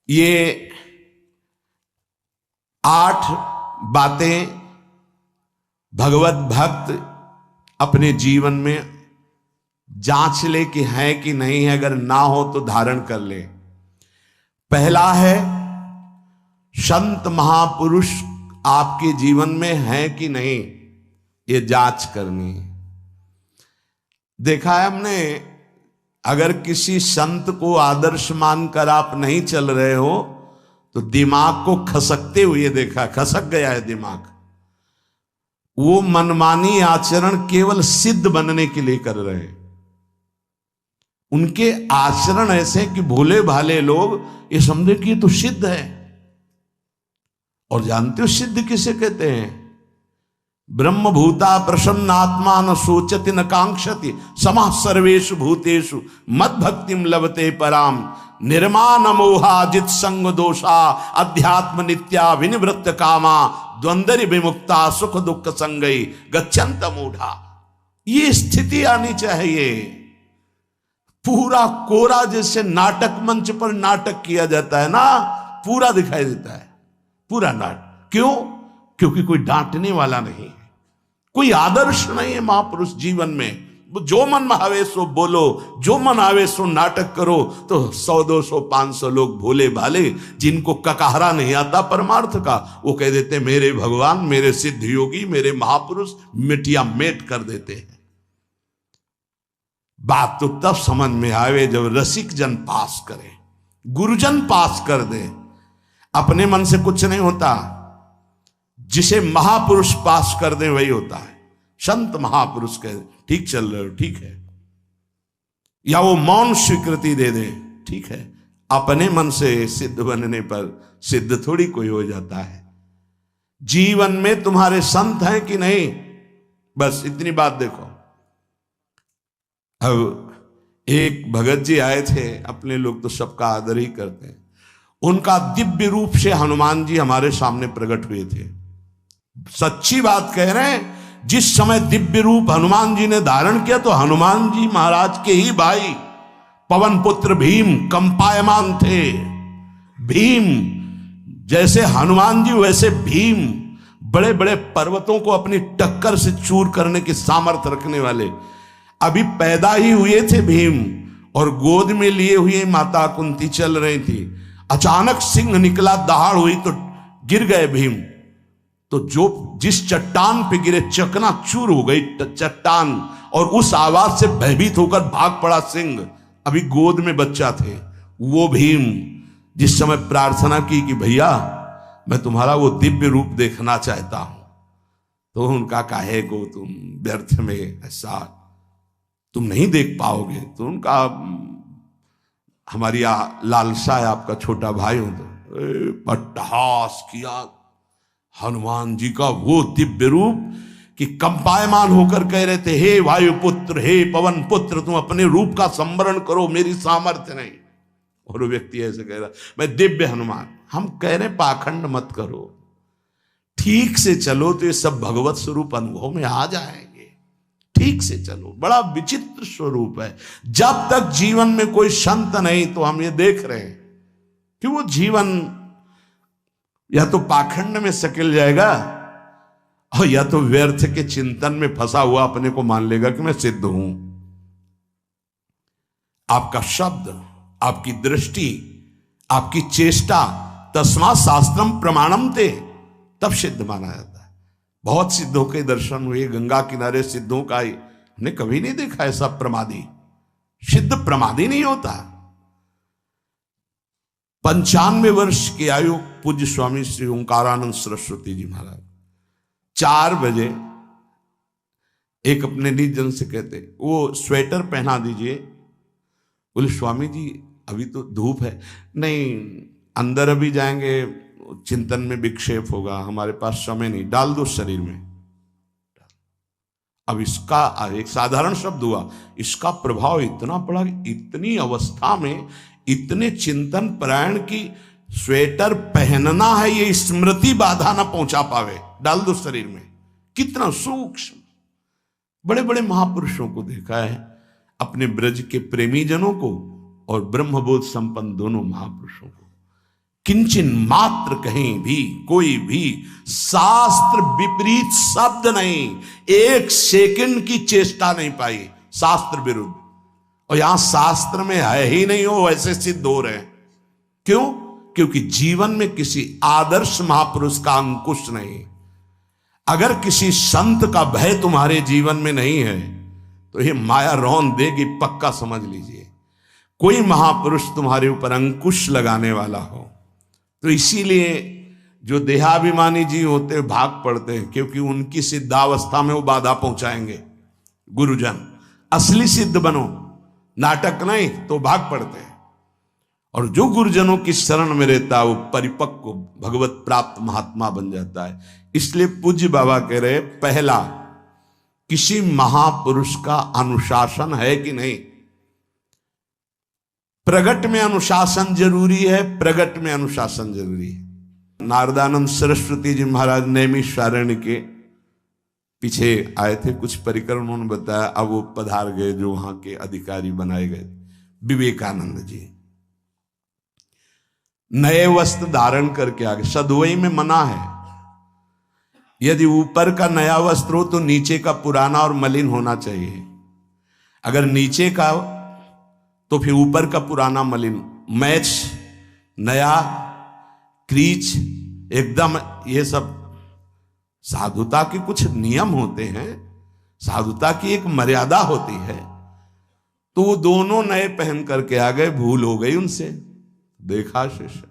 ये 8 बातें भगवत भक्त अपने जीवन में जांच ले कि है कि नहीं है, अगर ना हो तो धारण कर ले। पहला है, संत महापुरुष आपके जीवन में है कि नहीं, ये जांच करनी है। देखा है हमने, अगर किसी संत को आदर्श मानकर आप नहीं चल रहे हो तो दिमाग को खसकते हुए देखा, खसक गया है दिमाग। वो मनमानी आचरण केवल सिद्ध बनने के लिए कर रहे हैं। उनके आचरण ऐसे कि भोले भाले लोग ये समझे कि ये तो सिद्ध है। और जानते हो सिद्ध किसे कहते हैं? ब्रह्म भूता प्रसन्नात्मा न सोचति न कांक्षति समः सर्वेषु भूतेषु मद भक्तिम लभते पराम निर्माण मोहाजित संग दोषा अध्यात्म नित्या विनिवृत्त कामा द्वंद्व विमुक्ता सुख दुख संगई गच्छन्त मूढ़ा। ये स्थिति आनी चाहिए। पूरा कोरा, जैसे नाटक मंच पर नाटक किया जाता है ना, पूरा दिखाई देता है, पूरा नाटक। क्यों? क्योंकि कोई डांटने वाला नहीं है, कोई आदर्श नहीं है महापुरुष जीवन में। जो मन में आवे सो बोलो, जो मन आवे सो नाटक करो, तो 100 200 500 लोग भोले भाले जिनको ककाहरा नहीं आता परमार्थ का, वो कह देते मेरे भगवान, मेरे सिद्ध योगी, मेरे महापुरुष मिटिया मेट कर देते हैं। बात तो तब समझ में आवे जब रसिक जन पास करे, गुरुजन पास कर दे। अपने मन से कुछ नहीं होता, जिसे महापुरुष पास कर दे वही होता है। संत महापुरुष कहे ठीक चल रहे हो, ठीक है, या वो मौन स्वीकृति दे दे, ठीक है। अपने मन से सिद्ध बनने पर सिद्ध थोड़ी कोई हो जाता है। जीवन में तुम्हारे संत हैं कि नहीं, बस इतनी बात देखो। अब एक भगत जी आए थे, अपने लोग तो सबका आदर ही करते हैं। उनका दिव्य रूप से हनुमान जी हमारे सामने प्रकट हुए थे। सच्ची बात कह रहे हैं, जिस समय दिव्य रूप हनुमान जी ने धारण किया तो हनुमान जी महाराज के ही भाई पवन पुत्र भीम कंपायमान थे। भीम जैसे हनुमान जी वैसे भीम, बड़े बड़े पर्वतों को अपनी टक्कर से चूर करने की सामर्थ्य रखने वाले। अभी पैदा ही हुए थे भीम, और गोद में लिए हुए माता कुंती चल रही थी। अचानक सिंह निकला, दहाड़ हुई तो गिर गए भीम। तो जो जिस चट्टान पे गिरे चकना चूर हो गई चट्टान, और उस आवाज से भयभीत होकर भाग पड़ा सिंह। अभी गोद में बच्चा थे। वो भीम जिस समय प्रार्थना की कि भैया मैं तुम्हारा वो दिव्य रूप देखना चाहता हूं, तो उनका काहे को तुम व्यर्थ में ऐसा तुम नहीं देख पाओगे। तो उनका हमारी लालसा है, आपका छोटा भाई हूं। तो पट्टहास किया हनुमान जी का वो दिव्य रूप कि कंपायमान होकर कह रहे थे, हे वायुपुत्र, हे पवन पुत्र, तुम अपने रूप का संवरण करो, मेरी सामर्थ्य नहीं। और वो व्यक्ति ऐसे कह रहा, मैं दिव्य हनुमान। हम कह रहे पाखंड मत करो, ठीक से चलो तो ये सब भगवत स्वरूप अनुभव में आ जाएंगे। ठीक से चलो, बड़ा विचित्र स्वरूप है। जब तक जीवन में कोई संत नहीं, तो हम ये देख रहे हैं कि वो जीवन या तो पाखंड में सकिल जाएगा, और या तो व्यर्थ के चिंतन में फंसा हुआ अपने को मान लेगा कि मैं सिद्ध हूं। आपका शब्द, आपकी दृष्टि, आपकी चेष्टा, तस्मा शास्त्रम प्रमाणम ते, तब सिद्ध माना जाता है। बहुत सिद्धों के दर्शन हुए, गंगा किनारे सिद्धों का हमने कभी नहीं देखा ऐसा प्रमादी। सिद्ध प्रमादी नहीं होता। 95 वर्ष की आयु पूज्य स्वामी श्री ओंकारानंद सरस्वती जी महाराज 4 बजे एक अपने निज जन से कहते, वो स्वेटर पहना दीजिए। बोले स्वामी जी अभी तो धूप है। नहीं, अंदर अभी जाएंगे, चिंतन में विक्षेप होगा, हमारे पास समय नहीं, डाल दो शरीर में। अब इसका एक साधारण शब्द हुआ, इसका प्रभाव इतना पड़ा, इतनी अवस्था में इतने चिंतन परायण की स्वेटर पहनना है, ये स्मृति बाधा ना पहुंचा पावे, डाल दो शरीर में। कितना सूक्ष्म। बड़े बड़े महापुरुषों को देखा है, अपने ब्रज के प्रेमी जनों को और ब्रह्मबोध संपन्न दोनों महापुरुषों को। किंचन मात्र कहीं भी कोई भी शास्त्र विपरीत शब्द नहीं, एक सेकंड की चेष्टा नहीं पाई शास्त्र विरुद्ध। और यहां शास्त्र में है ही नहीं, हो ऐसे सिद्ध हो रहे हैं। क्यों? क्योंकि जीवन में किसी आदर्श महापुरुष का अंकुश नहीं। अगर किसी संत का भय तुम्हारे जीवन में नहीं है तो ये माया रौन देगी, पक्का समझ लीजिए। कोई महापुरुष तुम्हारे ऊपर अंकुश लगाने वाला हो। तो इसीलिए जो देहाभिमानी जी होते भाग पड़ते हैं, क्योंकि उनकी सिद्धावस्था में वो बाधा पहुंचाएंगे गुरुजन। असली सिद्ध बनो, नाटक नहीं, तो भाग पड़ते हैं। और जो गुरुजनों की शरण में रहता है वो परिपक्व भगवत प्राप्त महात्मा बन जाता है। इसलिए पूज्य बाबा कह रहे, पहला, किसी महापुरुष का अनुशासन है कि नहीं। प्रगट में अनुशासन जरूरी है, प्रगट में अनुशासन जरूरी है। नारदानंद सरस्वती जी महाराज नैमिषारण्य के पीछे आए थे, कुछ परिक्रम उन्होंने बताया। अब वो पधार गए जो वहां के अधिकारी बनाए गए, विवेकानंद जी। नए वस्त्र धारण करके आ गए। सदवई में मना है, यदि ऊपर का नया वस्त्र हो तो नीचे का पुराना और मलिन होना चाहिए। अगर नीचे का तो फिर ऊपर का पुराना मलिन, मैच नया, क्रीच एकदम, ये सब साधुता के कुछ नियम होते हैं, साधुता की एक मर्यादा होती है। तो वो दोनों नए पहन करके आ गए, भूल हो गई उनसे, देखा शिष्य।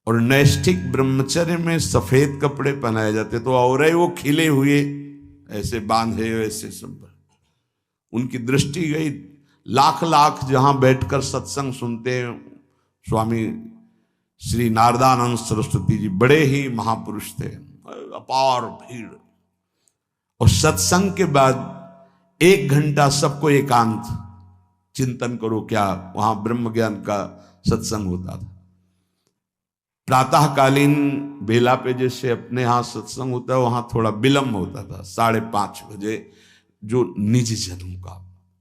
और नैष्ठिक ब्रह्मचर्य में सफेद कपड़े पहनाए जाते, तो और वो खिले हुए ऐसे बांधे, ऐसे सब। उनकी दृष्टि गई, लाख लाख जहां बैठकर सत्संग सुनते हैं स्वामी श्री नारदानंद सरस्वती जी, बड़े ही महापुरुष थे, अपार भीड़। और सत्संग के बाद 1 घंटा सबको एकांत चिंतन करो, क्या वहां ब्रह्म ज्ञान का सत्संग होता था। प्रातःकालीन बेला पे जैसे अपने यहाँ सत्संग होता है, वहां थोड़ा विलंब होता था, 5:30 बजे। जो निज जनों का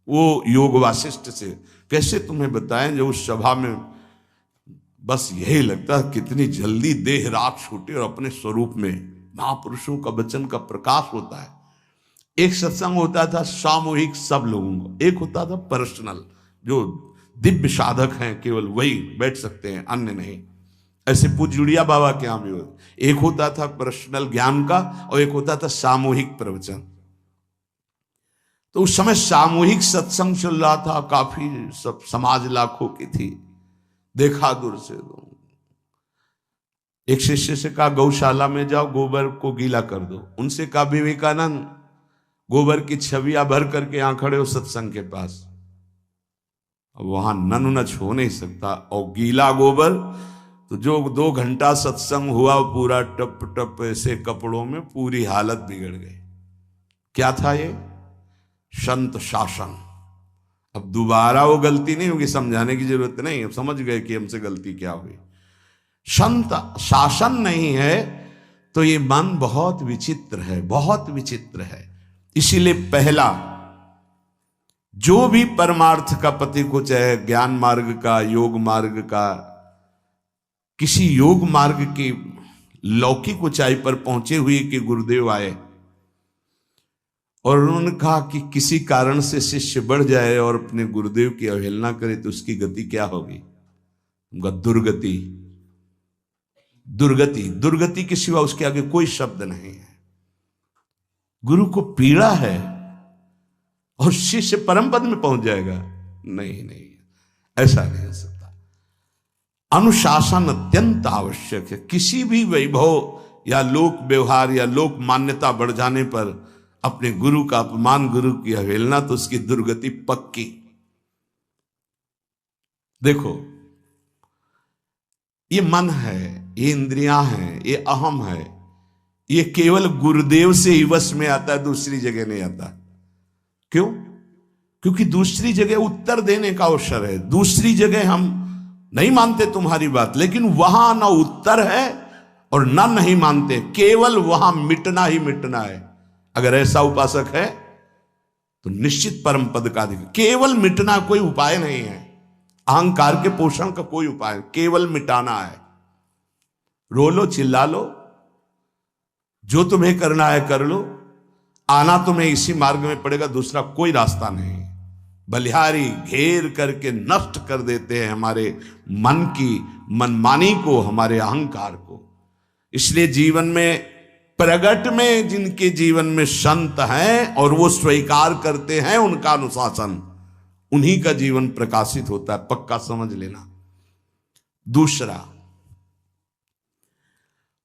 वो योग वासिष्ठ से कैसे तुम्हें बताएं, जो उस सभा में बस यही लगता है कितनी जल्दी देह रात छूटे और अपने स्वरूप में महापुरुषों का वचन का प्रकाश होता है। एक सत्संग होता था सामूहिक सब लोगों को, एक होता था पर्सनल, जो दिव्य साधक हैं केवल वही बैठ सकते हैं, अन्य नहीं। ऐसे पूज्य बाबा के यहाँ भी एक होता था पर्सनल ज्ञान का और एक होता था सामूहिक प्रवचन। तो उस समय सामूहिक सत्संग चल रहा था, काफी सब समाज लाखों की थी। देखा दूर से, एक शिष्य से कहा गौशाला में जाओ, गोबर को गीला कर दो। उनसे कहा विवेकानंद गोबर की छवियां भर करके यहां खड़े हो सत्संग के पास। अब वहां नन नच हो नहीं सकता, और गीला गोबर तो जो 2 घंटा सत्संग हुआ पूरा टप टप ऐसे कपड़ों में, पूरी हालत बिगड़ गई। क्या था ये? संत शासन। अब दोबारा वो गलती नहीं होगी, समझाने की जरूरत नहीं, समझ गए कि हमसे गलती क्या हुई। संत शासन नहीं है तो ये मन बहुत विचित्र है, बहुत विचित्र है। इसीलिए पहला, जो भी परमार्थ का पति को, चाहे ज्ञान मार्ग का, योग मार्ग का, किसी योग मार्ग की लौकिक ऊंचाई पर पहुंचे हुए कि गुरुदेव आए और उन्होंने कहा कि किसी कारण से शिष्य बढ़ जाए और अपने गुरुदेव की अवहेलना करे तो उसकी गति क्या होगी? उनका दुर्गति। दुर्गति, दुर्गति के सिवा उसके आगे कोई शब्द नहीं है। गुरु को पीड़ा है और शिष्य परम पद में पहुंच जाएगा? नहीं नहीं, ऐसा नहीं हो सकता। अनुशासन अत्यंत आवश्यक है। किसी भी वैभव या लोक व्यवहार या लोक मान्यता बढ़ जाने पर अपने गुरु का अपमान, गुरु की अवहेलना, तो उसकी दुर्गति पक्की। देखो, ये मन है, ये इंद्रियां हैं, ये अहम है, ये केवल गुरुदेव से ही वश में आता है, दूसरी जगह नहीं आता। क्यों? क्योंकि दूसरी जगह उत्तर देने का अवसर है। दूसरी जगह हम नहीं मानते तुम्हारी बात, लेकिन वहां ना उत्तर है और ना नहीं मानते, केवल वहां मिटना ही मिटना है। अगर ऐसा उपासक है तो निश्चित परम पद का अधिकार। केवल मिटना कोई उपाय नहीं है, अहंकार के पोषण का कोई उपाय, केवल मिटाना है। रो लो, चिल्ला लो, जो तुम्हें करना है कर लो, आना तुम्हें इसी मार्ग में पड़ेगा, दूसरा कोई रास्ता नहीं। बलिहारी घेर करके नष्ट कर देते हैं हमारे मन की मनमानी को, हमारे अहंकार को। इसलिए जीवन में प्रगट में जिनके जीवन में संत हैं और वो स्वीकार करते हैं उनका अनुशासन, उन्हीं का जीवन प्रकाशित होता है, पक्का समझ लेना। दूसरा,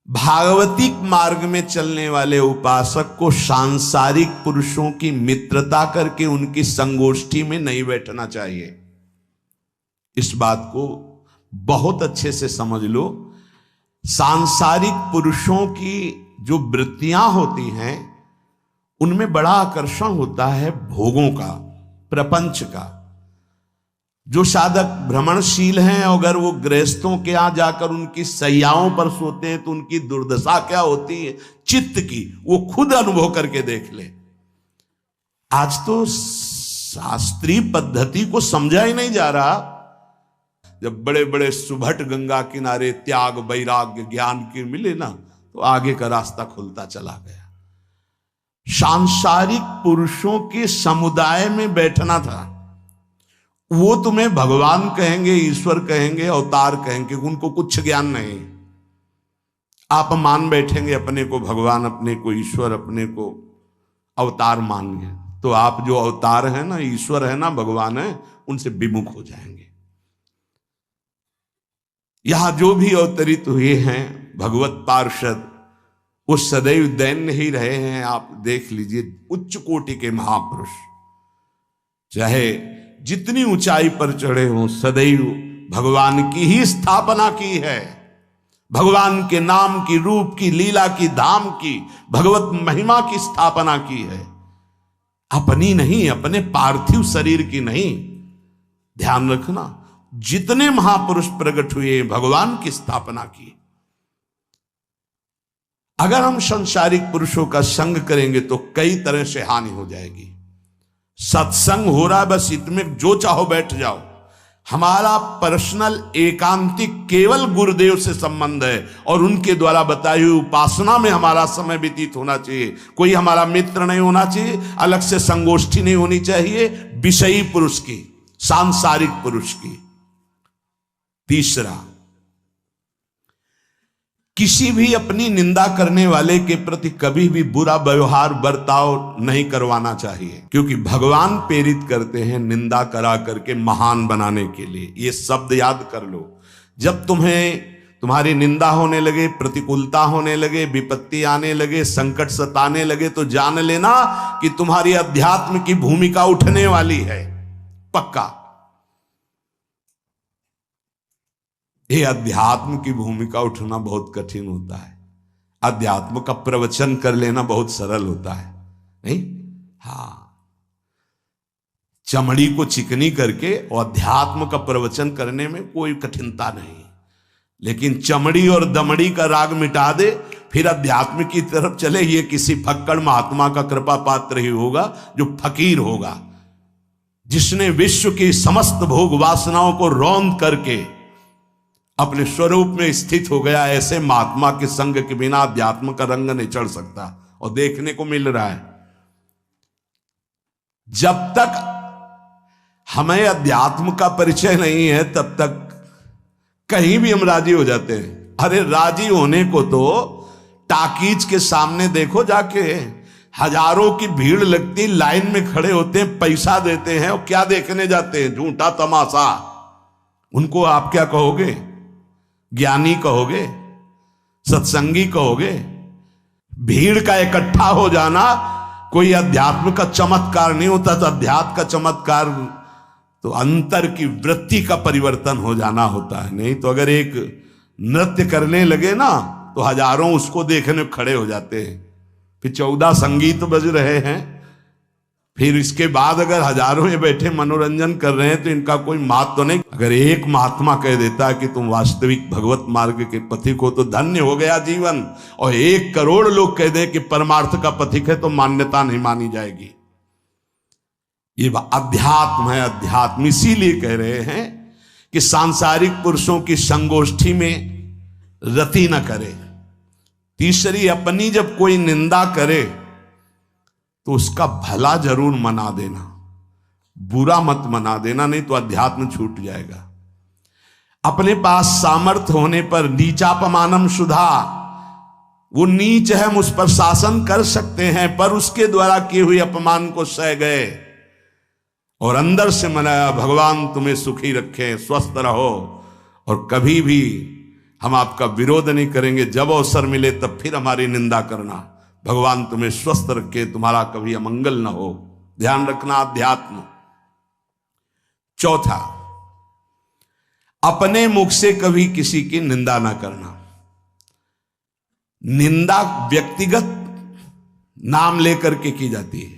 भागवतिक मार्ग में चलने वाले उपासक को सांसारिक पुरुषों की मित्रता करके उनकी संगोष्ठी में नहीं बैठना चाहिए। इस बात को बहुत अच्छे से समझ लो। सांसारिक पुरुषों की जो वृत्तियां होती हैं उनमें बड़ा आकर्षण होता है भोगों का, प्रपंच का। जो साधक भ्रमणशील हैं, अगर वो गृहस्थों के यहां जाकर उनकी सैयाओं पर सोते हैं तो उनकी दुर्दशा क्या होती है चित्त की, वो खुद अनुभव करके देख ले। आज तो शास्त्रीय पद्धति को समझा ही नहीं जा रहा। जब बड़े बड़े सुभट गंगा किनारे त्याग वैराग्य ज्ञान के मिले ना, तो आगे का रास्ता खुलता चला गया। सांसारिक पुरुषों के समुदाय में बैठना था। वो तुम्हें भगवान कहेंगे, ईश्वर कहेंगे, अवतार कहेंगे, उनको कुछ ज्ञान नहीं। आप मान बैठेंगे अपने को भगवान, अपने को ईश्वर, अपने को अवतार मानेंगे, तो आप जो अवतार है ना, ईश्वर है ना, भगवान है, उनसे विमुख हो जाएंगे। यहां जो भी अवतरित हुए हैं भगवत पार्षद, वो सदैव दैन्य ही रहे हैं। आप देख लीजिए, उच्च कोटि के महापुरुष चाहे जितनी ऊंचाई पर चढ़े हों, सदैव भगवान की ही स्थापना की है। भगवान के नाम की, रूप की, लीला की, धाम की, भगवत महिमा की स्थापना की है, अपनी नहीं, अपने पार्थिव शरीर की नहीं। ध्यान रखना, जितने महापुरुष प्रकट हुए भगवान की स्थापना की। अगर हम संसारिक पुरुषों का संग करेंगे तो कई तरह से हानि हो जाएगी। सत्संग हो रहा है, बस इतने जो चाहो बैठ जाओ। हमारा पर्सनल एकांतिक केवल गुरुदेव से संबंध है और उनके द्वारा बताई हुई उपासना में हमारा समय व्यतीत होना चाहिए। कोई हमारा मित्र नहीं होना चाहिए, अलग से संगोष्ठी नहीं होनी चाहिए विषयी पुरुष की, सांसारिक पुरुष की। तीसरा, किसी भी अपनी निंदा करने वाले के प्रति कभी भी बुरा व्यवहार बर्ताव नहीं करवाना चाहिए, क्योंकि भगवान प्रेरित करते हैं निंदा करा करके महान बनाने के लिए। ये शब्द याद कर लो। जब तुम्हारी निंदा होने लगे, प्रतिकूलता होने लगे, विपत्ति आने लगे, संकट सताने लगे, तो जान लेना कि तुम्हारी अध्यात्म की भूमिका उठने वाली है, पक्का। ये अध्यात्म की भूमिका उठना बहुत कठिन होता है। अध्यात्म का प्रवचन कर लेना बहुत सरल होता है, नहीं? हाँ, चमड़ी को चिकनी करके और अध्यात्म का प्रवचन करने में कोई कठिनता नहीं, लेकिन चमड़ी और दमड़ी का राग मिटा दे, फिर अध्यात्म की तरफ चले, ये किसी फक्कड़ महात्मा का कृपा पात्र ही होगा, जो फकीर होगा, जिसने विश्व की समस्त भोग वासनाओं को रौंद करके अपने स्वरूप में स्थित हो गया। ऐसे महात्मा के संग के बिना अध्यात्म का रंग नहीं चढ़ सकता, और देखने को मिल रहा है। जब तक हमें अध्यात्म का परिचय नहीं है तब तक कहीं भी हम राजी हो जाते हैं। अरे राजी होने को तो टाकीज के सामने देखो जाके, हजारों की भीड़ लगती, लाइन में खड़े होते हैं, पैसा देते हैं, और क्या देखने जाते हैं? झूठा तमाशा। उनको आप क्या कहोगे? ज्ञानी कहोगे? सत्संगी कहोगे? भीड़ का इकट्ठा हो जाना कोई अध्यात्म का चमत्कार नहीं होता। तो अध्यात्म का चमत्कार तो अंतर की वृत्ति का परिवर्तन हो जाना होता है। नहीं तो अगर एक नृत्य करने लगे ना तो हजारों उसको देखने खड़े हो जाते हैं। फिर 14 संगीत बज रहे हैं, फिर इसके बाद अगर हजारों ये बैठे मनोरंजन कर रहे हैं तो इनका कोई महत्व तो नहीं। अगर एक महात्मा कह देता है कि तुम वास्तविक भगवत मार्ग के पथिक हो तो धन्य हो गया जीवन, और 1 करोड़ लोग कह दे कि परमार्थ का पथिक है तो मान्यता नहीं मानी जाएगी। ये अध्यात्म है, अध्यात्म। इसीलिए कह रहे हैं कि सांसारिक पुरुषों की संगोष्ठी में रति न करे। तीसरी, अपनी जब कोई निंदा करे तो उसका भला जरूर मना देना, बुरा मत मना देना, नहीं तो अध्यात्म छूट जाएगा। अपने पास सामर्थ्य होने पर नीचापमानम सुधा, वो नीच है, हम उस पर शासन कर सकते हैं, पर उसके द्वारा किए हुए अपमान को सह गए और अंदर से मनाया, भगवान तुम्हें सुखी रखे, स्वस्थ रहो, और कभी भी हम आपका विरोध नहीं करेंगे, जब अवसर मिले तब फिर हमारी निंदा करना, भगवान तुम्हें स्वस्थ रखे, तुम्हारा कभी अमंगल न हो। ध्यान रखना अध्यात्म। चौथा, अपने मुख से कभी किसी की निंदा ना करना। निंदा व्यक्तिगत नाम लेकर के की जाती है,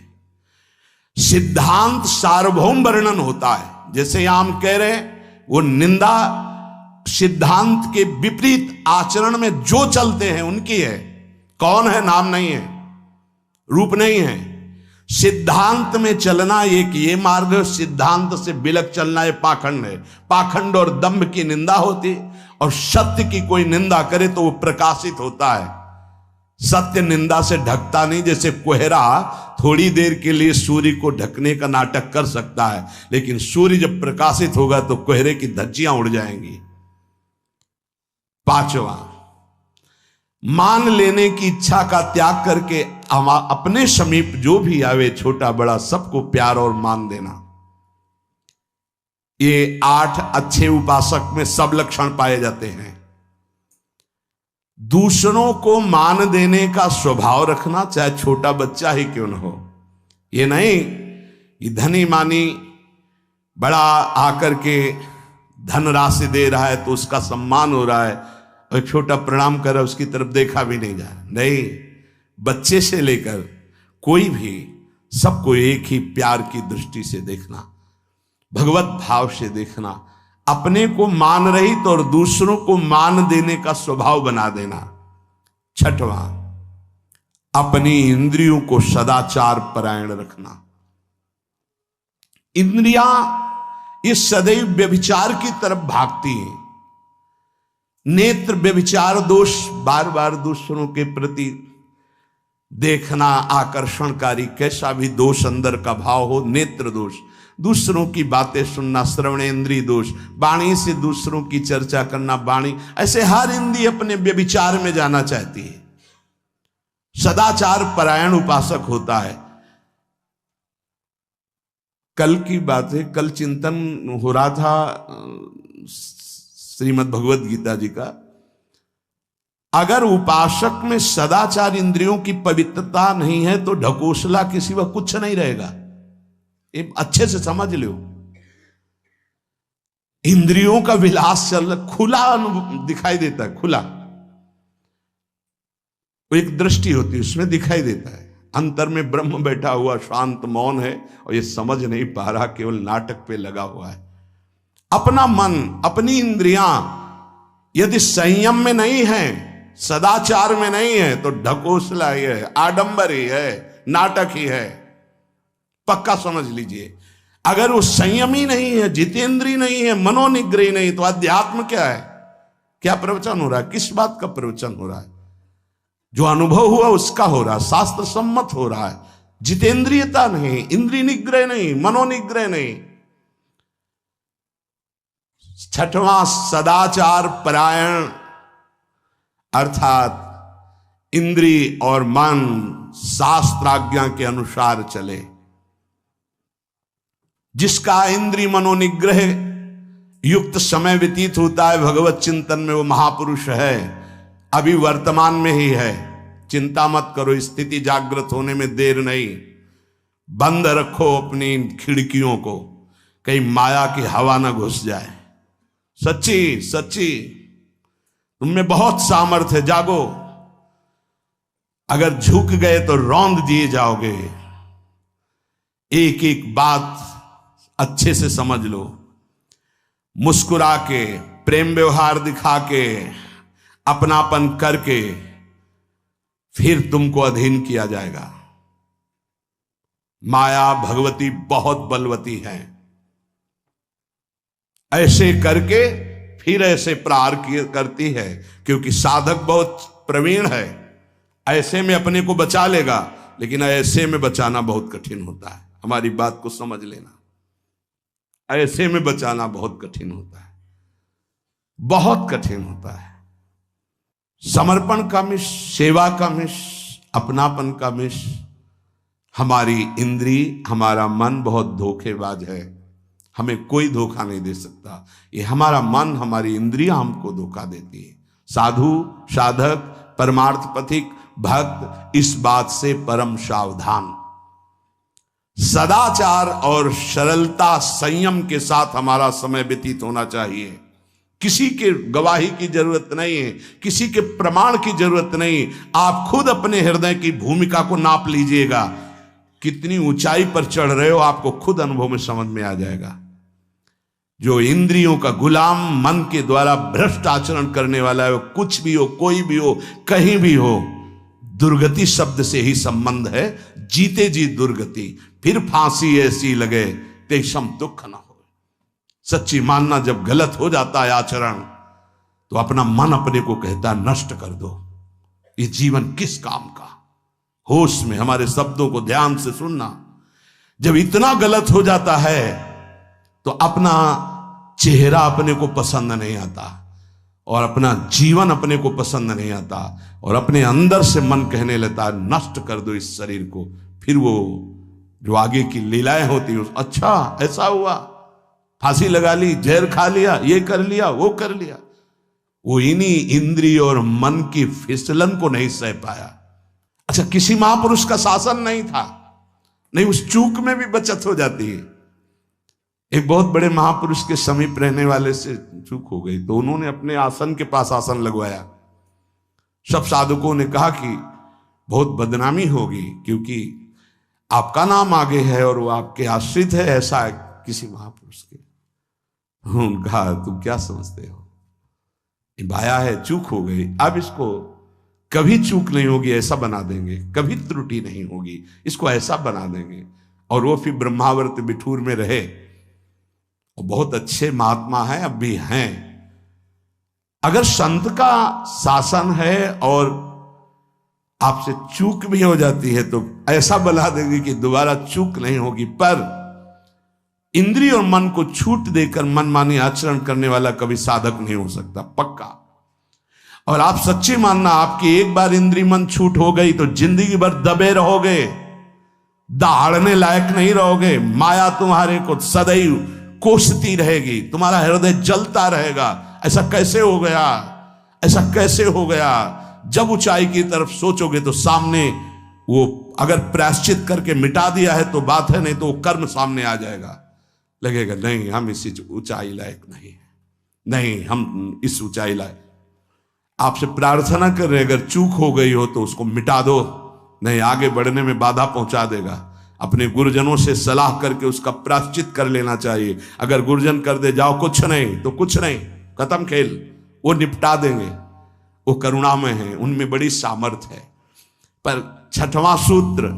सिद्धांत सार्वभौम वर्णन होता है। जैसे यहां हम कह रहे हैं, वो निंदा सिद्धांत के विपरीत आचरण में जो चलते हैं उनकी है। कौन है? नाम नहीं है, रूप नहीं है। सिद्धांत में चलना एक ये मार्ग है, सिद्धांत से बिलक चलना ये पाखंड है। पाखंड और दंभ की निंदा होती, और सत्य की कोई निंदा करे तो वो प्रकाशित होता है। सत्य निंदा से ढकता नहीं। जैसे कोहरा थोड़ी देर के लिए सूर्य को ढकने का नाटक कर सकता है, लेकिन सूर्य जब प्रकाशित होगा तो कोहरे की धज्जियां उड़ जाएंगी। पांचवा, मान लेने की इच्छा का त्याग करके अपने समीप जो भी आवे, छोटा बड़ा सबको प्यार और मान देना। ये 8 अच्छे उपासक में सब लक्षण पाए जाते हैं। दूसरों को मान देने का स्वभाव रखना, चाहे छोटा बच्चा ही क्यों न हो। ये नहीं ये धनी मानी बड़ा आकर के धन राशि दे रहा है तो उसका सम्मान हो रहा है, और छोटा प्रणाम कर रहा है, उसकी तरफ देखा भी नहीं जा रहा। नहीं, बच्चे से लेकर कोई भी सबको एक ही प्यार की दृष्टि से देखना, भगवत भाव से देखना। अपने को मान रहित और दूसरों को मान देने का स्वभाव बना देना। छठवां, अपनी इंद्रियों को सदाचार परायण रखना। इंद्रियां ये सदैव व्यभिचार की तरफ भागती हैं। नेत्र व्यभिचार दोष, बार बार दूसरों के प्रति देखना आकर्षणकारी, कैसा भी दोष अंदर का भाव हो, नेत्र दोष। दूसरों की बातें सुनना, श्रवणेन्द्रिय दोष। वाणी से दूसरों की चर्चा करना, वाणी, ऐसे हर इंद्रिय अपने व्यभिचार में जाना चाहती है। सदाचार परायण उपासक होता है। कल की बात है, कल चिंतन हो रहा था श्रीमद् भगवद गीता जी का। अगर उपासक में सदाचार इंद्रियों की पवित्रता नहीं है तो ढकोसला किसी वक्त कुछ नहीं रहेगा। ये अच्छे से समझ लो। इंद्रियों का विलास चल खुला दिखाई देता है, खुला एक दृष्टि होती है, उसमें दिखाई देता है। अंतर में ब्रह्म बैठा हुआ शांत मौन है और ये समझ नहीं पा रहा, केवल नाटक पे लगा हुआ है। अपना मन, अपनी इंद्रियां यदि संयम में नहीं है, सदाचार में नहीं है, तो ढकोसला ही है, आडंबर ही है, नाटक ही है। पक्का समझ लीजिए। अगर वो संयमी नहीं है, जितेंद्रीय नहीं है, मनोनिग्रही नहीं, तो अध्यात्म क्या है? क्या प्रवचन हो रहा है? किस बात का प्रवचन हो रहा है? जो अनुभव हुआ उसका हो रहा है, शास्त्र सम्मत हो रहा है। जितेंद्रियता नहीं, इंद्रिय निग्रह नहीं, मनोनिग्रह नहीं। छठवां, सदाचार परायण, अर्थात इंद्रिय और मन शास्त्राज्ञा के अनुसार चले। जिसका इंद्रिय मनोनिग्रह युक्त समय व्यतीत होता है भगवत चिंतन में, वो महापुरुष है। अभी वर्तमान में ही है, चिंता मत करो, स्थिति जागृत होने में देर नहीं। बंद रखो अपनी खिड़कियों को, कहीं माया की हवा ना घुस जाए। सच्ची सच्ची तुममें बहुत सामर्थ्य है, जागो। अगर झुक गए तो रौंद दिए जाओगे। एक एक बात अच्छे से समझ लो। मुस्कुरा के, प्रेम व्यवहार दिखा के, अपनापन करके फिर तुमको अधीन किया जाएगा। माया भगवती बहुत बलवती है। ऐसे करके फिर ऐसे प्रहार करती है, क्योंकि साधक बहुत प्रवीण है, ऐसे में अपने को बचा लेगा, लेकिन ऐसे में बचाना बहुत कठिन होता है। हमारी बात को समझ लेना, ऐसे में बचाना बहुत कठिन होता है, बहुत कठिन होता है। समर्पण का मिश, सेवा का मिश, अपनापन का मिश। हमारी इंद्री, हमारा मन बहुत धोखेबाज है, हमें कोई धोखा नहीं दे सकता। ये हमारा मन, हमारी इंद्रियां हमको धोखा देती है। साधु, साधक, परमार्थ पथिक, भक्त इस बात से परम सावधान। सदाचार और सरलता, संयम के साथ हमारा समय व्यतीत होना चाहिए। किसी के गवाही की जरूरत नहीं है, किसी के प्रमाण की जरूरत नहीं। आप खुद अपने हृदय की भूमिका को नाप लीजिएगा, कितनी ऊंचाई पर चढ़ रहे हो आपको खुद अनुभव में समझ में आ जाएगा। जो इंद्रियों का गुलाम, मन के द्वारा भ्रष्ट आचरण करने वाला है, वो कुछ भी हो, कोई भी हो, कहीं भी हो, दुर्गति शब्द से ही संबंध है। जीते जी दुर्गति, फिर फांसी ऐसी लगे तेषम दुख न हो। सच्ची मानना, जब गलत हो जाता है आचरण, तो अपना मन अपने को कहता है नष्ट कर दो, ये जीवन किस काम का। होश में हमारे शब्दों को ध्यान से सुनना। जब इतना गलत हो जाता है तो अपना चेहरा अपने को पसंद नहीं आता, और अपना जीवन अपने को पसंद नहीं आता, और अपने अंदर से मन कहने लगता है नष्ट कर दो इस शरीर को। फिर वो जो आगे की लीलाएं होती है, अच्छा ऐसा हुआ, फांसी लगा ली, जहर खा लिया, ये कर लिया, वो कर लिया। वो इन्हीं इंद्रिय और मन की फिसलन को नहीं सह पाया। अच्छा, किसी महापुरुष का शासन नहीं था, नहीं, उस चूक में भी बचत हो जाती है। एक बहुत बड़े महापुरुष के समीप रहने वाले से चूक हो गई, तो उन्होंने अपने आसन के पास आसन लगवाया। सब साधकों ने कहा कि बहुत बदनामी होगी, क्योंकि आपका नाम आगे है और वो आपके आश्रित है, ऐसा है किसी महापुरुष के। उन्होंने कहा तुम क्या समझते हो, ये बाया है, चूक हो गई, अब इसको कभी चूक नहीं होगी ऐसा बना देंगे, कभी त्रुटि नहीं होगी, इसको ऐसा बना देंगे। और वो फिर ब्रह्मावर्त बिठूर में रहे, और बहुत अच्छे महात्मा हैं, अब भी हैं। अगर संत का शासन है और आपसे चूक भी हो जाती है तो ऐसा बना देंगे कि दोबारा चूक नहीं होगी। पर इंद्रिय और मन को छूट देकर मनमानी आचरण करने वाला कभी साधक नहीं हो सकता, पक्का। और आप सच्ची मानना, आपकी एक बार इंद्रिय मन छूट हो गई तो जिंदगी भर दबे रहोगे, दहाड़ने लायक नहीं रहोगे। माया तुम्हारे को सदैव कोसती रहेगी, तुम्हारा हृदय जलता रहेगा। ऐसा कैसे हो गया, ऐसा कैसे हो गया। जब ऊंचाई की तरफ सोचोगे तो सामने वो अगर प्रायश्चित करके मिटा दिया है तो बात है, नहीं तो वो कर्म सामने आ जाएगा। लगेगा नहीं, हम इसी ऊंचाई लायक नहीं, नहीं हम इस ऊंचाई लायक। आपसे प्रार्थना कर रहे, अगर चूक हो गई हो तो उसको मिटा दो, नहीं आगे बढ़ने में बाधा पहुंचा देगा। अपने गुरुजनों से सलाह करके उसका प्रायश्चित कर लेना चाहिए। अगर गुरुजन कर दे जाओ कुछ नहीं तो कुछ नहीं, खत्म खेल, वो निपटा देंगे, वो करुणामय है, उनमें बड़ी सामर्थ्य है। पर छठवां सूत्र,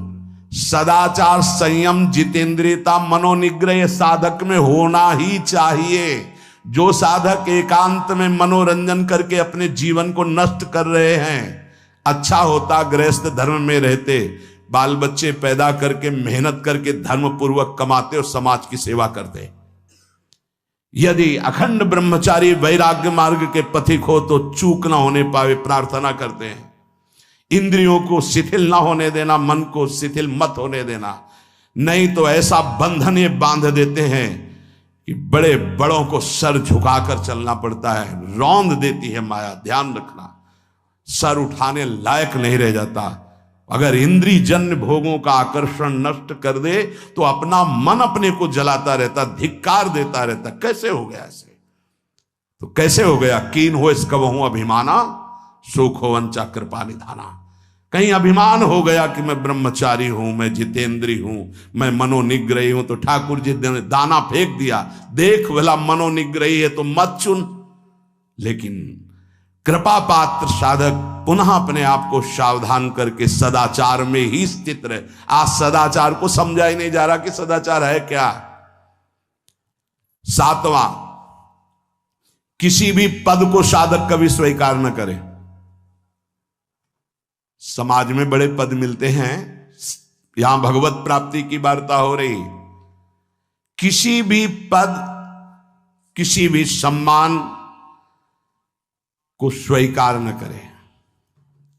सदाचार, संयम, जितेंद्रियता, मनोनिग्रह साधक में होना ही चाहिए। जो साधक एकांत में मनोरंजन करके अपने जीवन को नष्ट कर रहे हैं, अच्छा होता गृहस्थ धर्म में रहते, बाल बच्चे पैदा करके मेहनत करके धर्म पूर्वक कमाते और समाज की सेवा करते। यदि अखंड ब्रह्मचारी वैराग्य मार्ग के पथिक हो तो चूक ना होने पावे प्रार्थना करते हैं। इंद्रियों को शिथिल ना होने देना, मन को शिथिल मत होने देना, नहीं तो ऐसा बंधन ये बांध देते हैं कि बड़े बड़ों को सर झुकाकर चलना पड़ता है। रौंद देती है माया, ध्यान रखना, सर उठाने लायक नहीं रह जाता। अगर इंद्रिय जन्य भोगों का आकर्षण नष्ट कर दे तो अपना मन अपने को जलाता रहता, धिक्कार देता रहता। कैसे हो गया ऐसे, तो कैसे हो गया। कीन हो इस कबहू अभिमाना, सुख हो वंचा कृपा निधाना। कहीं अभिमान हो गया कि मैं ब्रह्मचारी हूं, मैं जितेंद्री हूं, मैं मनोनिग्रही हूं, तो ठाकुर जी ने दाना फेंक दिया, देख भला मनोनिग्रही है तो मत चुन। लेकिन कृपा पात्र साधक पुनः अपने आप को सावधान करके सदाचार में ही स्थित रहे। आज सदाचार को समझा ही नहीं जा रहा कि सदाचार है क्या। सातवां, किसी भी पद को साधक कभी स्वीकार न करे। समाज में बड़े पद मिलते हैं, यहां भगवत प्राप्ति की वार्ता हो रही। किसी भी पद, किसी भी सम्मान को स्वीकार न करे।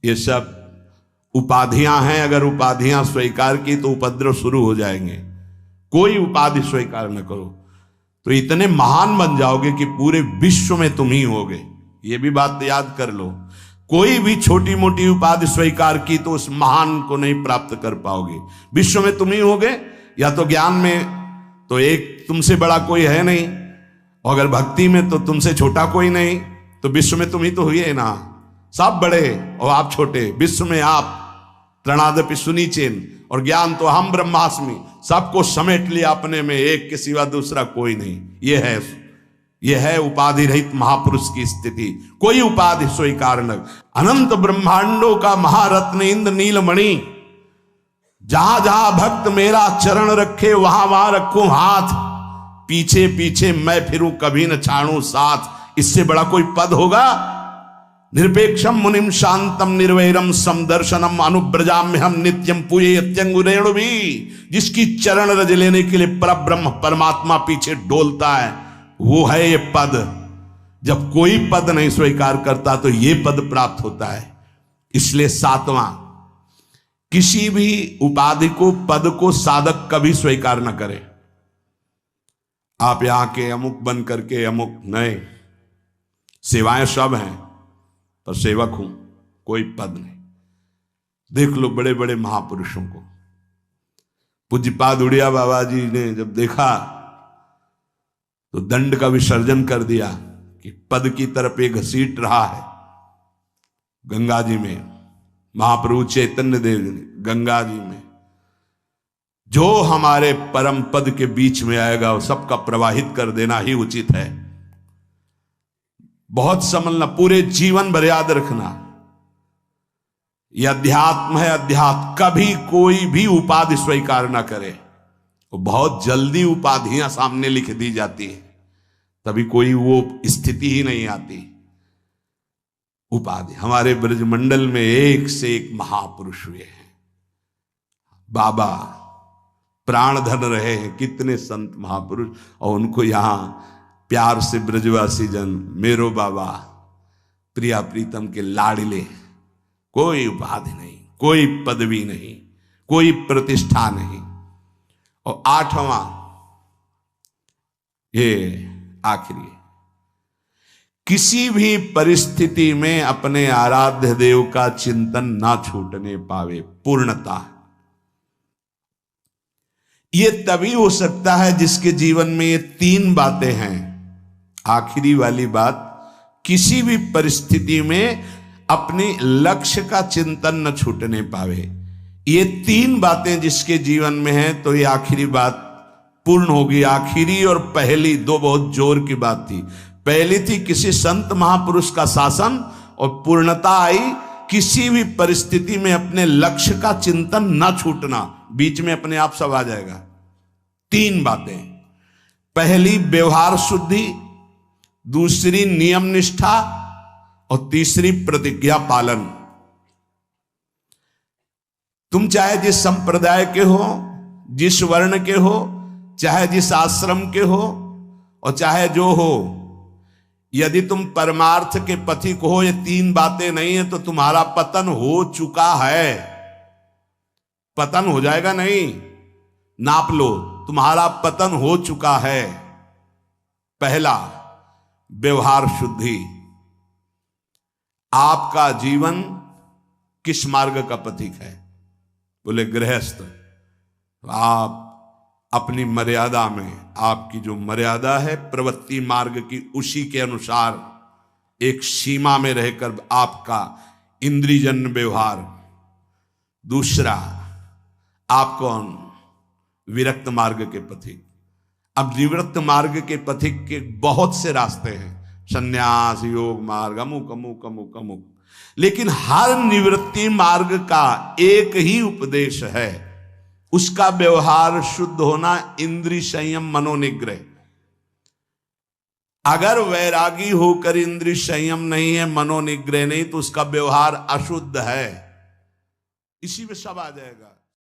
ये सब उपाधियां हैं, अगर उपाधियां स्वीकार की तो उपद्रव शुरू हो जाएंगे। कोई उपाधि स्वीकार न करो तो इतने महान बन जाओगे कि पूरे विश्व में तुम ही होगे। ये भी बात याद कर लो। कोई भी छोटी मोटी उपाधि स्वीकार की तो उस महान को नहीं प्राप्त कर पाओगे। विश्व में तुम ही होगे, या तो ज्ञान में तो एक तुमसे बड़ा कोई है नहीं, और अगर भक्ति में तो तुमसे छोटा कोई नहीं, तो विश्व में तुम ही तो हुए ना। सब बड़े और आप छोटे, विश्व में आप त्रणादपि सुनीचेन, और ज्ञान तो हम ब्रह्मास्मि, सबको समेट लिया अपने में, एक के सिवा दूसरा कोई नहीं। यह है उपाधि रहित महापुरुष की स्थिति। कोई उपाधि स्वीकार न। अनंत ब्रह्मांडों का महारत्न इंद्र नीलमणि, जहां जहां भक्त मेरा चरण रखे वहां वहां रखूं हाथ, पीछे पीछे मैं फिरूं कभी न छाड़ूं साथ। इससे बड़ा कोई पद होगा? निरपेक्षम मुनिम शांतम निर्वैरम समदर्शनम अनुब्रजाम्य हम नित्यम पूये अत्यंगुरेणु भी। जिसकी चरण रज लेने के लिए परब्रह्म परमात्मा पीछे डोलता है, वो है ये पद। जब कोई पद नहीं स्वीकार करता तो ये पद प्राप्त होता है। इसलिए सातवां, किसी भी उपाधि को, पद को साधक कभी स्वीकार न करे। आप यहां के अमुक बन करके अमुक नहीं, सेवाएं सब हैं पर सेवक हूं, कोई पद नहीं। देख लो बड़े बड़े महापुरुषों को। पूज्यपाद उड़िया बाबा जी ने जब देखा तो दंड का विसर्जन कर दिया कि पद की तरफ एक घसीट रहा है। गंगा जी में महाप्रभु चैतन्य देव जी ने गंगा जी में जो हमारे परम पद के बीच में आएगा वो सबका प्रवाहित कर देना ही उचित है। बहुत समझना, पूरे जीवन भर याद रखना, यह अध्यात्म है। अध्यात्म कभी कोई भी उपाधि स्वीकार ना करे। वो बहुत जल्दी उपाधियां सामने लिख दी जाती है, तभी कोई वो स्थिति ही नहीं आती। उपाधि, हमारे ब्रजमंडल में एक से एक महापुरुष हुए हैं। बाबा प्राण धन रहे हैं, कितने संत महापुरुष, और उनको यहां प्यार से ब्रजवासी जन मेरो बाबा प्रिया प्रीतम के लाडले। कोई उपाधि नहीं, कोई पदवी नहीं, कोई प्रतिष्ठा नहीं। और आठवां, ये आखिरी, किसी भी परिस्थिति में अपने आराध्य देव का चिंतन ना छूटने पावे। पूर्णता ये तभी हो सकता है जिसके जीवन में ये तीन बातें हैं। आखिरी वाली बात, किसी भी परिस्थिति में अपने लक्ष्य का चिंतन न छूटने पावे। ये तीन बातें जिसके जीवन में है तो ये आखिरी बात पूर्ण होगी। आखिरी और पहली दो बहुत जोर की बात थी। पहली थी किसी संत महापुरुष का शासन, और पूर्णता आई किसी भी परिस्थिति में अपने लक्ष्य का चिंतन न छूटना। बीच में अपने आप सब आ जाएगा। तीन बातें, पहली व्यवहार शुद्धि, दूसरी नियम निष्ठा, और तीसरी प्रतिज्ञा पालन। तुम चाहे जिस संप्रदाय के हो, जिस वर्ण के हो, चाहे जिस आश्रम के हो, और चाहे जो हो, यदि तुम परमार्थ के पथिक हो, ये तीन बातें नहीं है तो तुम्हारा पतन हो चुका है। पतन हो जाएगा नहीं, नाप लो, तुम्हारा पतन हो चुका है। पहला, व्यवहार शुद्धि। आपका जीवन किस मार्ग का पथिक है? बोले गृहस्थ। आप अपनी मर्यादा में, आपकी जो मर्यादा है प्रवृत्ति मार्ग की, उसी के अनुसार एक सीमा में रहकर आपका इंद्रियजन्य व्यवहार। दूसरा, आप कौन? विरक्त मार्ग के पथिक। अब निवृत्त मार्ग के पथिक के बहुत से रास्ते हैं, संन्यास, योग मार्ग, अमुक अमुक अमुक अमुक, लेकिन हर निवृत्ति मार्ग का एक ही उपदेश है, उसका व्यवहार शुद्ध होना, इंद्रिय संयम, मनोनिग्रह। अगर वैरागी होकर इंद्रिय संयम नहीं है, मनोनिग्रह नहीं, तो उसका व्यवहार अशुद्ध है। इसी में सब आ जाएगा।